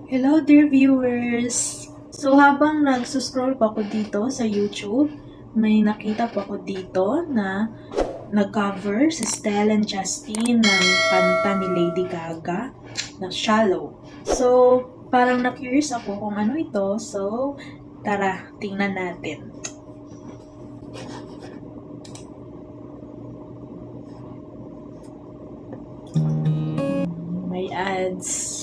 Hello dear viewers! So habang nagsuscroll pa ako dito sa YouTube, may nakita pa ako dito na nag-cover si Stell and Justine ng kanta ni Lady Gaga na Shallow. So parang na-curious ako kung ano ito, so tara, tingnan natin. May ads.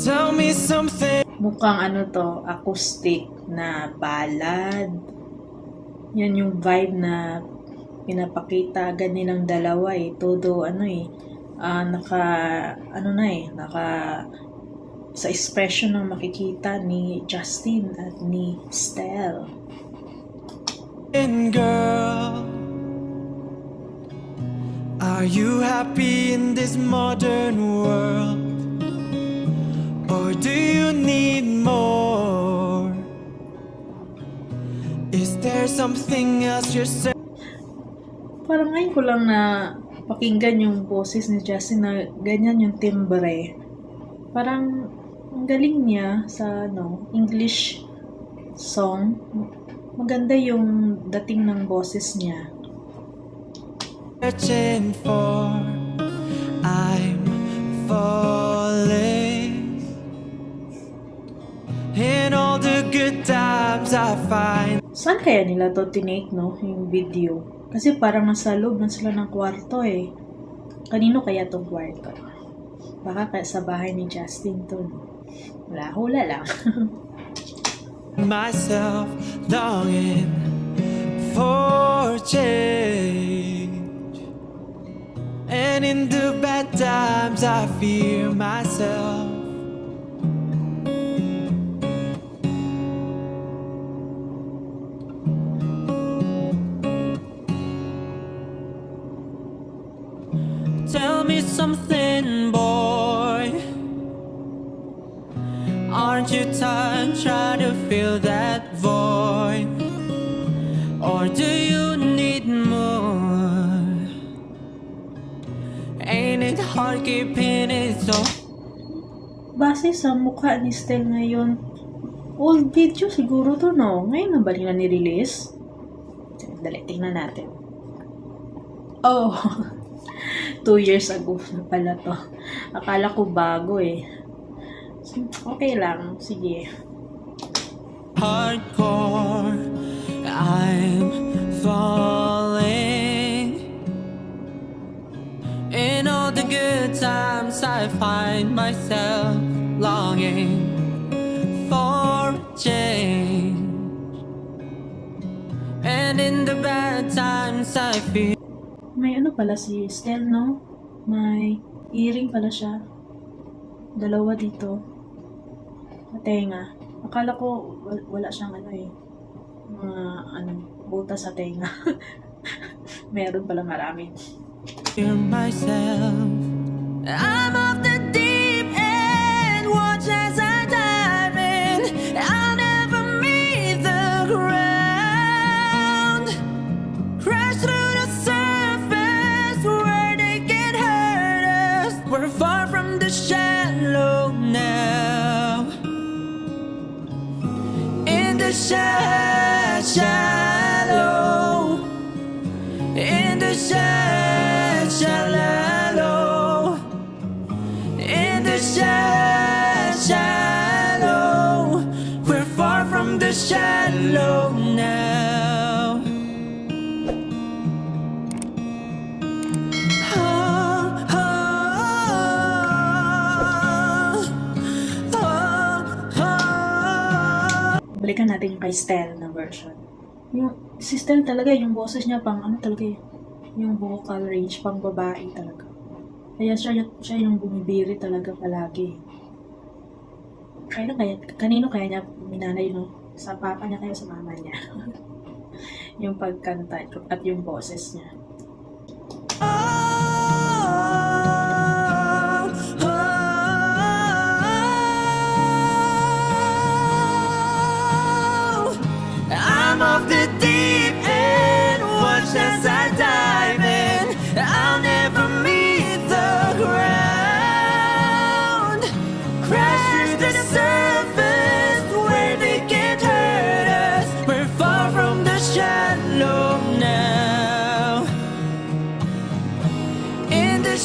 Tell me something. Mukhang ano to, acoustic na ballad. Yan yung vibe na pinapakita agad nilang dalawa eh. Todo naka sa expression ng makikita ni Justine at ni Stell. Girl, are you happy in this modern world? Or do you need more? Is there something else you're saying? Parang ngayon ko lang na pakinggan yung boses ni Justine na ganyan yung timbre. Parang ang galing niya sa English song. Maganda yung dating ng boses niya. Searching for, I'm falling. In all the good times I find. Saan kaya nila to tinake, yung video? Kasi parang nasa loob na sila ng kwarto eh. Kanino kaya tong kwarto? Baka kaya sa bahay ni Justine to. Wala, hula lang. Myself longing for change, and in the bad times I fear myself. Tell me something, boy. Aren't you tired trying to fill that void? Or do you need more? Ain't it hard keeping it so? Base sa mukha ni Stell ngayon, old video siguro to, no? Ngayon na ba nila nirelease? Dali, tingnan natin. Oh, 2 years ago na pala to. Akala ko bago eh. Okay lang, sige. Hardcore, I'm falling. In all the good times I find myself longing for change, and in the bad times I feel. May ano pala si Stell, no? May earring pala siya. Dalawa dito. Tenga. Akala ko wala siyang butas sa tenga. Meron pala marami. Hear myself. I'm off the deep end. Watch as I dive in. I'll never meet the ground. Crash through the surface where they can hurt us. We're far from the shallow now. In the shallow. In the shallow. In the shallow. We're far from the shallow now. Oh, oh, oh, oh. Balikan natin yung kay Stell na version. Si Stell talaga, yung boses niya pang talaga eh. Yung vocal range pang babae talaga. Kaya siya yung bumibiri talaga palagi. Kanino kaya niya minanay, sa papa niya kaya sa mama niya. Yung pagkanta at yung boses niya.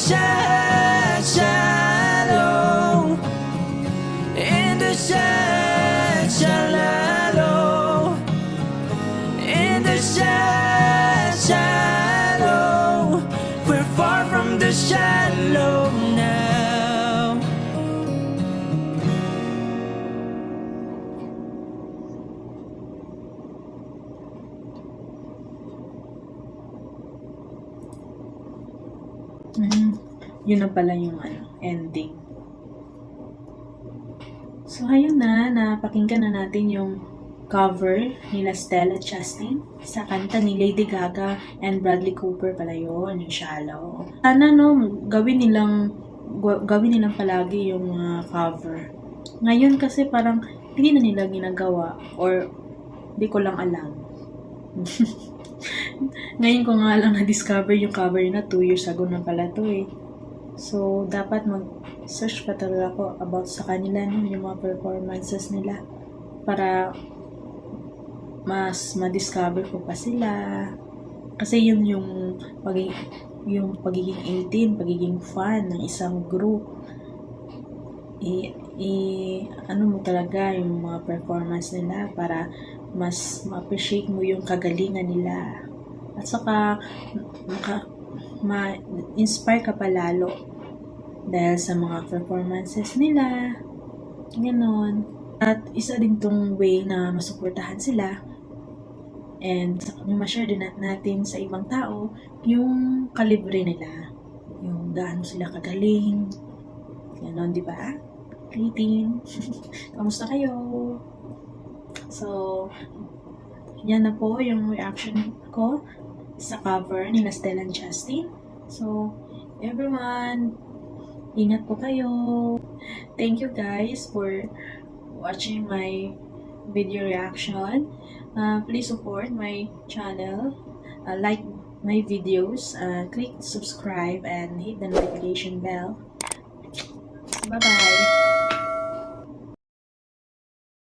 shallow, in the shallow, in the shallow. We're far from the shallow now. Yun na pala yung ending. So, ayun na, napakinggan na natin yung cover nila Stella Chastain sa kanta ni Lady Gaga and Bradley Cooper pala yun, yung Shallow. Sana gawin nilang palagi yung cover. Ngayon kasi parang hindi na nila ginagawa or di ko lang alam. Ngayon ko nga lang na-discover yung cover na 2 years ago na pala to eh. So, dapat mag-search pa talaga ako about sa kanila, yung mga performances nila para mas ma-discover ko pa sila. Kasi yun yung pagiging 18, pagiging fan ng isang group. Ano mo talaga yung mga performance nila para mas ma-appreciate mo yung kagalingan nila. At saka, ma-inspire ka pa lalo dahil sa mga performances nila. Ganon. At isa din tong way na masuportahan sila and ma-share din natin sa ibang tao yung kalibre nila. Yung gaano sila kagaling. Ganon, di ba? 18. Kamusta kayo? So, yan na po yung reaction ko sa cover ni Stella Chastain. So, everyone, ingat po kayo. Thank you guys for watching my video reaction. Please support my channel. Like my videos. Click subscribe and hit the notification bell. Bye-bye.